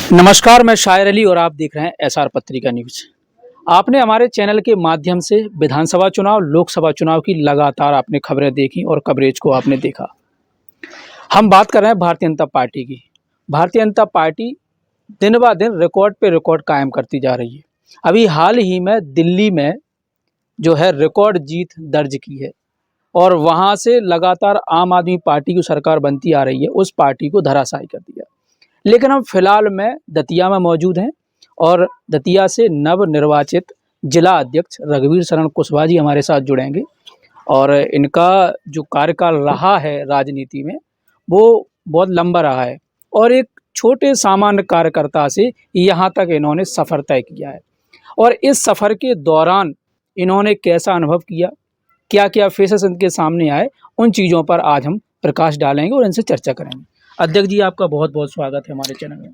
नमस्कार, मैं शायर अली और आप देख रहे हैं एसआर पत्रिका न्यूज़। आपने हमारे चैनल के माध्यम से विधानसभा चुनाव, लोकसभा चुनाव की लगातार आपने खबरें देखी और कवरेज को आपने देखा। हम बात कर रहे हैं भारतीय जनता पार्टी की। भारतीय जनता पार्टी दिन ब दिन रिकॉर्ड पे रिकॉर्ड कायम करती जा रही है। अभी हाल ही में दिल्ली में जो है रिकॉर्ड जीत दर्ज की है और वहाँ से लगातार आम आदमी पार्टी की सरकार बनती आ रही है, उस पार्टी को धराशायी कर दिया। लेकिन हम फिलहाल में दतिया में मौजूद हैं और दतिया से नवनिर्वाचित जिला अध्यक्ष रघुवीर शरण कुशवाहा जी हमारे साथ जुड़ेंगे और इनका जो कार्यकाल रहा है राजनीति में वो बहुत लंबा रहा है और एक छोटे सामान्य कार्यकर्ता से यहाँ तक इन्होंने सफ़र तय किया है। और इस सफ़र के दौरान इन्होंने कैसा अनुभव किया, क्या क्या फेसेस इनके सामने आए, उन चीज़ों पर आज हम प्रकाश डालेंगे और इनसे चर्चा करेंगे। अध्यक्ष जी, आपका बहुत बहुत स्वागत है हमारे चैनल में।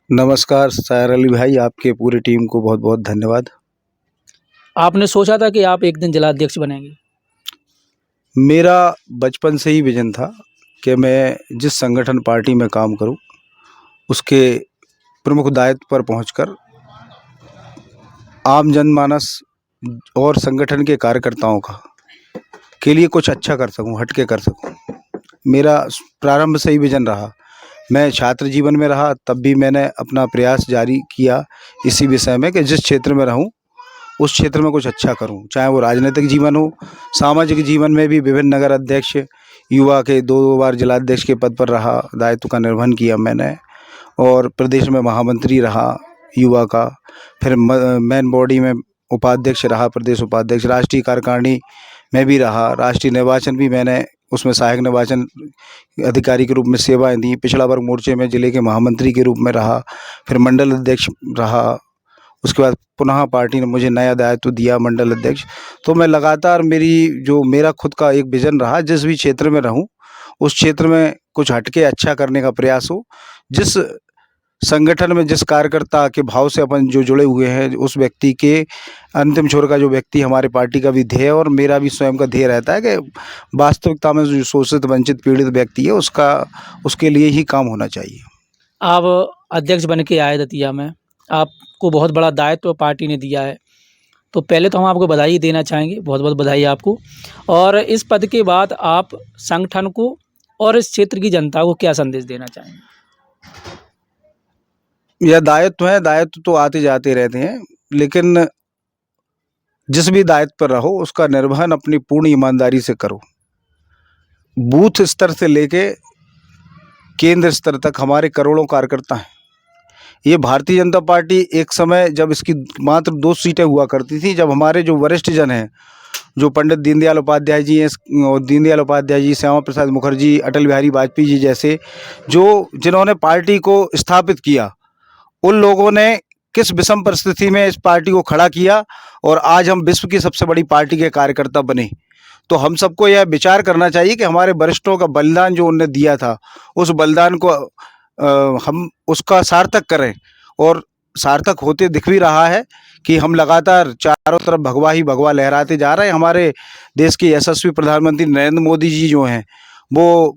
नमस्कार शायर अली भाई, आपके पूरी टीम को बहुत बहुत धन्यवाद। आपने सोचा था कि आप एक दिन जिला अध्यक्ष बनेंगे? मेरा बचपन से ही विजन था कि मैं जिस संगठन पार्टी में काम करूं उसके प्रमुख दायित्व पर पहुंचकर आम जनमानस और संगठन के कार्यकर्ताओं का के लिए कुछ अच्छा कर सकूं, हटके कर सकूं। मेरा प्रारंभ से ही विजन रहा। मैं छात्र जीवन में रहा तब भी मैंने अपना प्रयास जारी किया इसी विषय में कि जिस क्षेत्र में रहूं उस क्षेत्र में कुछ अच्छा करूं, चाहे वो राजनीतिक जीवन हो, सामाजिक जीवन में भी विभिन्न नगर अध्यक्ष, युवा के दो बार जिलाध्यक्ष के पद पर रहा, दायित्व का निर्वहन किया मैंने और प्रदेश में महामंत्री रहा युवा का, फिर मेन बॉडी में उपाध्यक्ष रहा, प्रदेश उपाध्यक्ष, राष्ट्रीय कार्यकारिणी में भी रहा, राष्ट्रीय निर्वाचन भी मैंने उसमें सहायक निर्वाचन अधिकारी के रूप में सेवाएं दी, पिछड़ा वर्ग मोर्चे में जिले के महामंत्री के रूप में रहा, फिर मंडल अध्यक्ष रहा, उसके बाद पुनः पार्टी ने मुझे नया दायित्व दिया मंडल अध्यक्ष। तो मैं लगातार मेरा खुद का एक विजन रहा, जिस भी क्षेत्र में रहूं उस क्षेत्र में कुछ हटके अच्छा करने का प्रयास हो, जिस संगठन में जिस कार्यकर्ता के भाव से अपन जो जुड़े हुए हैं उस व्यक्ति के अंतिम छोर का जो व्यक्ति हमारे पार्टी का भी ध्येय और मेरा भी स्वयं का ध्येय रहता है कि वास्तविकता में जो शोषित वंचित पीड़ित व्यक्ति है उसके लिए ही काम होना चाहिए। आप अध्यक्ष बन के आए दतिया में, आपको बहुत बड़ा दायित्व पार्टी ने दिया है, तो पहले तो हम आपको बधाई देना चाहेंगे, बहुत बहुत बधाई आपको। और इस पद के बाद आप संगठन को और इस क्षेत्र की जनता को क्या संदेश देना चाहेंगे? यह दायित्व है, दायित्व तो आते जाते रहते हैं, लेकिन जिस भी दायित्व पर रहो उसका निर्वहन अपनी पूर्ण ईमानदारी से करो। बूथ स्तर से लेके केंद्र स्तर तक हमारे करोड़ों कार्यकर्ता हैं। ये भारतीय जनता पार्टी एक समय जब इसकी मात्र 2 सीटें हुआ करती थी, जब हमारे जो वरिष्ठ जन हैं, जो पंडित दीनदयाल उपाध्याय जी हैं, दीनदयाल उपाध्याय जी, श्यामा प्रसाद मुखर्जी, अटल बिहारी वाजपेयी जी जैसे जिन्होंने पार्टी को स्थापित किया, उन लोगों ने किस विषम परिस्थिति में इस पार्टी को खड़ा किया और आज हम विश्व की सबसे बड़ी पार्टी के कार्यकर्ता बने। तो हम सबको यह विचार करना चाहिए कि हमारे वरिष्ठों का बलिदान जो उन्होंने दिया था, उस बलिदान को हम उसका सार्थक करें और सार्थक होते दिख भी रहा है कि हम लगातार चारों तरफ भगवा ही भगवा लहराते जा रहे हैं। हमारे देश के यशस्वी प्रधानमंत्री नरेंद्र मोदी जी जो हैं वो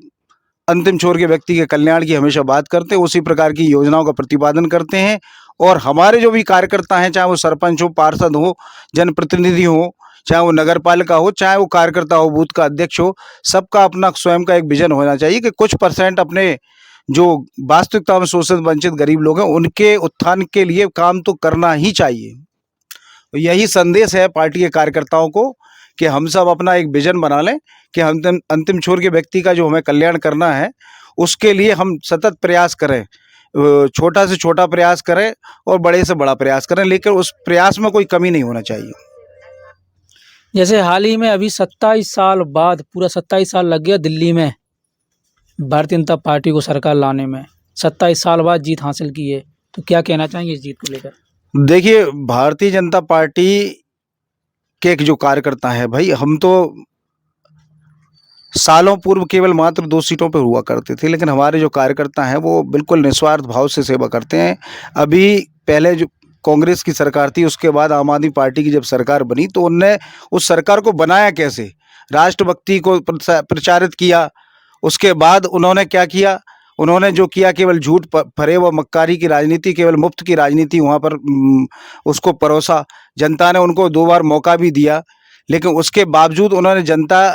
अंतिम छोर के व्यक्ति के कल्याण की हमेशा बात करते हैं, उसी प्रकार की योजनाओं का प्रतिपादन करते हैं और हमारे जो भी कार्यकर्ता हैं, चाहे वो सरपंच हो, पार्षद हो, जनप्रतिनिधि हो, चाहे वो नगर पालिका हो, चाहे वो कार्यकर्ता हो, बूथ का अध्यक्ष हो, सबका अपना स्वयं का एक विजन होना चाहिए कि कुछ % अपने जो वास्तविकता में शोषित वंचित गरीब लोग हैं उनके उत्थान के लिए काम तो करना ही चाहिए। तो यही संदेश है पार्टी के कार्यकर्ताओं को कि हम सब अपना एक विजन बना लें कि अंतिम छोर के व्यक्ति का जो हमें कल्याण करना है उसके लिए हम सतत प्रयास करें, छोटा से छोटा प्रयास करें और बड़े से बड़ा प्रयास करें, लेकिन उस प्रयास में कोई कमी नहीं होना चाहिए। जैसे हाल ही में अभी 27 साल बाद, पूरा 27 साल लग गया दिल्ली में भारतीय जनता पार्टी को सरकार लाने में, 27 साल बाद जीत हासिल की है, तो क्या कहना चाहेंगे इस जीत को लेकर? देखिए, भारतीय जनता पार्टी के जो कार्यकर्ता हैं भाई, हम तो सालों पूर्व केवल मात्र 2 सीटों पर हुआ करते थे, लेकिन हमारे जो कार्यकर्ता हैं वो बिल्कुल निस्वार्थ भाव से सेवा करते हैं। अभी पहले जो कांग्रेस की सरकार थी, उसके बाद आम आदमी पार्टी की जब सरकार बनी तो उनने उस सरकार को बनाया कैसे, राष्ट्रभक्ति को प्रचारित किया। उसके बाद उन्होंने क्या किया, उन्होंने जो किया केवल झूठ फरेब व मक्कारी की राजनीति, केवल मुफ्त की राजनीति वहाँ पर उसको परोसा। जनता ने उनको 2 बार मौका भी दिया, लेकिन उसके बावजूद उन्होंने जनता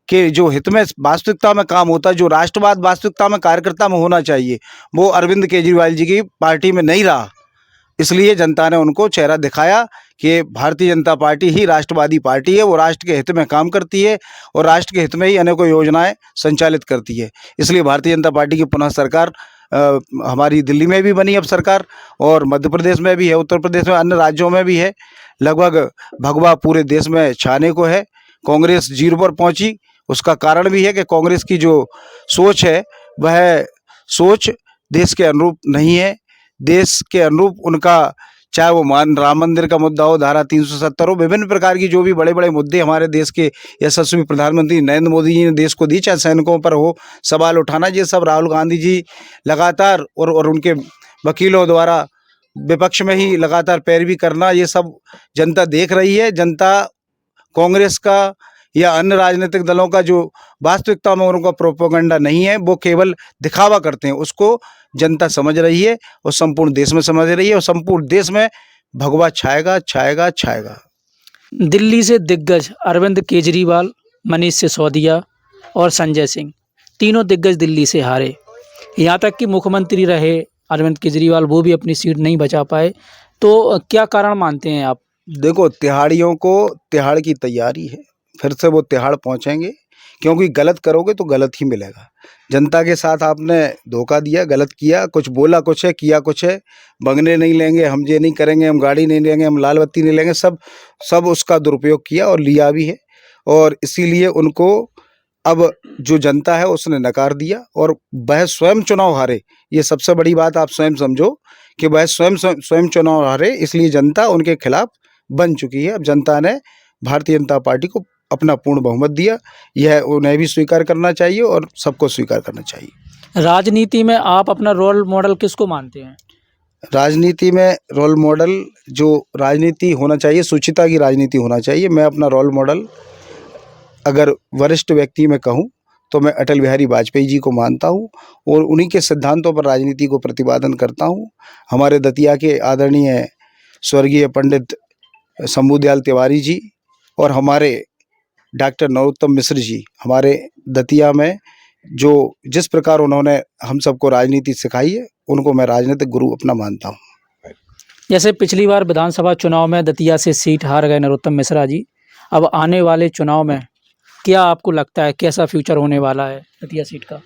के जो हित में वास्तविकता में काम होता है, जो राष्ट्रवाद वास्तविकता में कार्यकर्ता में होना चाहिए, वो अरविंद केजरीवाल जी की पार्टी में नहीं रहा। इसलिए जनता ने उनको चेहरा दिखाया कि भारतीय जनता पार्टी ही राष्ट्रवादी पार्टी है, वो राष्ट्र के हित में काम करती है और राष्ट्र के हित में ही अनेकों योजनाएं संचालित करती है। इसलिए भारतीय जनता पार्टी की पुनः सरकार हमारी दिल्ली में भी बनी अब सरकार, और मध्य प्रदेश में भी है, उत्तर प्रदेश में, अन्य राज्यों में भी है। लगभग भगवा पूरे देश में छाने को है। कांग्रेस 0 पर पहुंची, उसका कारण भी है कि कांग्रेस की जो सोच है वह सोच देश के अनुरूप नहीं है। देश के अनुरूप उनका, चाहे वो राम मंदिर का मुद्दा हो, धारा 370 हो, विभिन्न प्रकार की जो भी बड़े बड़े मुद्दे हमारे देश के यशस्वी प्रधानमंत्री नरेंद्र मोदी जी ने देश को दी, चाहे सैनिकों पर हो सवाल उठाना, ये सब राहुल गांधी जी लगातार और उनके वकीलों द्वारा विपक्ष में ही लगातार पैरवी करना, ये सब जनता देख रही है। जनता कांग्रेस का या अन्य राजनीतिक दलों का जो वास्तविकता में उनका प्रोपेगेंडा नहीं है, वो केवल दिखावा करते हैं, उसको जनता समझ रही है और संपूर्ण देश में समझ रही है, और संपूर्ण देश में भगवा छाएगा छाएगा छाएगा। दिल्ली से दिग्गज अरविंद केजरीवाल, मनीष सिसोदिया और संजय सिंह, तीनों दिग्गज दिल्ली से हारे। यहाँ तक कि मुख्यमंत्री रहे अरविंद केजरीवाल, वो भी अपनी सीट नहीं बचा पाए। तो क्या कारण मानते हैं आप? देखो, तिहाड़ियों को तिहाड़ की तैयारी है, फिर से वो तिहाड़ पहुंचेंगे, क्योंकि गलत करोगे तो गलत ही मिलेगा। जनता के साथ आपने धोखा दिया, गलत किया, कुछ बोला कुछ है, किया कुछ है, बंगले नहीं लेंगे, हम ये नहीं करेंगे, हम गाड़ी नहीं लेंगे, हम लाल बत्ती नहीं लेंगे, सब उसका दुरुपयोग किया और लिया भी है। और इसीलिए उनको अब जो जनता है उसने नकार दिया और वह स्वयं चुनाव हारे। ये सबसे बड़ी बात आप स्वयं समझो कि वह स्वयं चुनाव हारे, इसलिए जनता उनके खिलाफ बन चुकी है। अब जनता ने भारतीय जनता पार्टी को अपना पूर्ण बहुमत दिया, यह उन्हें भी स्वीकार करना चाहिए और सबको स्वीकार करना चाहिए। राजनीति में आप अपना रोल मॉडल किसको मानते हैं? राजनीति में रोल मॉडल, जो राजनीति होना चाहिए, शुचिता की राजनीति होना चाहिए। मैं अपना रोल मॉडल अगर वरिष्ठ व्यक्ति में कहूँ तो मैं अटल बिहारी वाजपेयी जी को मानता हूँ और उन्हीं के सिद्धांतों पर राजनीति को प्रतिपादन करता हूँ। हमारे दतिया के आदरणीय स्वर्गीय पंडित शंभूदयाल तिवारी जी और हमारे डॉक्टर नरोत्तम मिश्र जी, हमारे दतिया में जो जिस प्रकार उन्होंने हम सबको राजनीति सिखाई है, उनको मैं राजनीतिक गुरु अपना मानता हूँ। जैसे पिछली बार विधानसभा चुनाव में दतिया से सीट हार गए नरोत्तम मिश्रा जी, अब आने वाले चुनाव में क्या आपको लगता है कैसा फ्यूचर होने वाला है दतिया सीट का?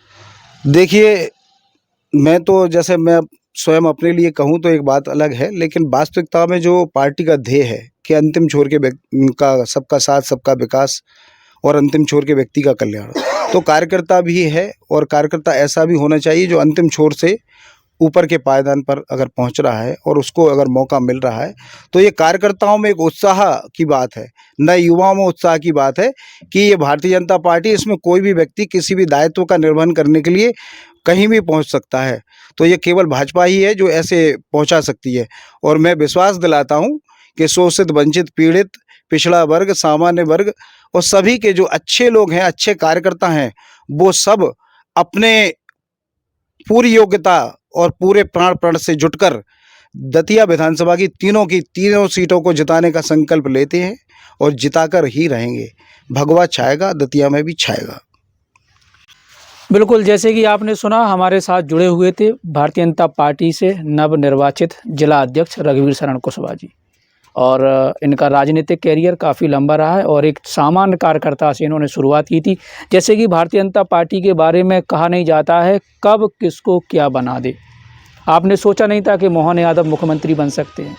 देखिए, मैं तो जैसे मैं स्वयं अपने लिए कहूँ तो एक बात अलग है, लेकिन वास्तविकता में जो पार्टी का ध्येय है कि अंतिम छोर के का सबका साथ, सबका विकास और अंतिम छोर के व्यक्ति का कल्याण, तो कार्यकर्ता भी है और कार्यकर्ता ऐसा भी होना चाहिए जो अंतिम छोर से ऊपर के पायदान पर अगर पहुंच रहा है और उसको अगर मौका मिल रहा है, तो ये कार्यकर्ताओं में एक उत्साह की बात है, नए युवाओं में उत्साह की बात है कि ये भारतीय जनता पार्टी, इसमें कोई भी व्यक्ति किसी भी दायित्व का निर्वहन करने के लिए कहीं भी पहुंच सकता है। तो ये केवल भाजपा ही है जो ऐसे पहुंचा सकती है। और मैं विश्वास दिलाता हूं कि शोषित, वंचित, पीड़ित, पिछड़ा वर्ग, सामान्य वर्ग और सभी के जो अच्छे लोग हैं, अच्छे कार्यकर्ता हैं, वो सब अपने पूरी योग्यता और पूरे प्राण प्रण से जुटकर दतिया विधानसभा की तीनों सीटों को जिताने का संकल्प लेते हैं और जिताकर ही रहेंगे। भगवा छाएगा, दतिया में भी छाएगा। बिल्कुल, जैसे कि आपने सुना, हमारे साथ जुड़े हुए थे भारतीय जनता पार्टी से नवनिर्वाचित जिला अध्यक्ष रघुवीर शरण कुशवाहा जी, और इनका राजनीतिक कैरियर काफ़ी लंबा रहा है और एक सामान्य कार्यकर्ता से इन्होंने शुरुआत की थी। जैसे कि भारतीय जनता पार्टी के बारे में कहा नहीं जाता है कब किसको क्या बना दे। आपने सोचा नहीं था कि मोहन यादव मुख्यमंत्री बन सकते हैं,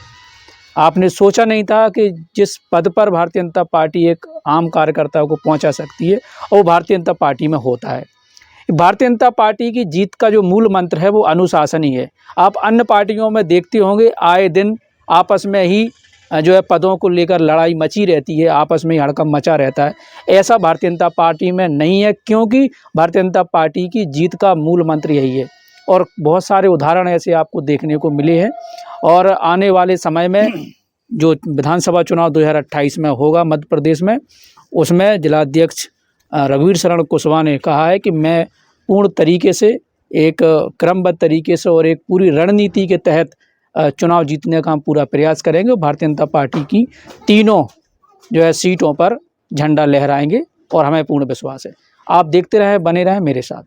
आपने सोचा नहीं था कि जिस पद पर भारतीय जनता पार्टी एक आम कार्यकर्ता को पहुंचा सकती है और वो भारतीय जनता पार्टी में होता है। भारतीय जनता पार्टी की जीत का जो मूल मंत्र है वो अनुशासन ही है। आप अन्य पार्टियों में देखते होंगे आए दिन आपस में ही जो है पदों को लेकर लड़ाई मची रहती है, आपस में ही हड़कंप मचा रहता है। ऐसा भारतीय जनता पार्टी में नहीं है, क्योंकि भारतीय जनता पार्टी की जीत का मूल मंत्र यही है। और बहुत सारे उदाहरण ऐसे आपको देखने को मिले हैं। और आने वाले समय में जो विधानसभा चुनाव 2028 में होगा मध्य प्रदेश में, उसमें जिलाध्यक्ष रघुवीर शरण कुशवाहा ने कहा है कि मैं पूर्ण तरीके से एक क्रमबद्ध तरीके से और एक पूरी रणनीति के तहत चुनाव जीतने का हम पूरा प्रयास करेंगे। भारतीय जनता पार्टी की तीनों जो है सीटों पर झंडा लहराएंगे और हमें पूर्ण विश्वास है। आप देखते रहें, बने रहें मेरे साथ।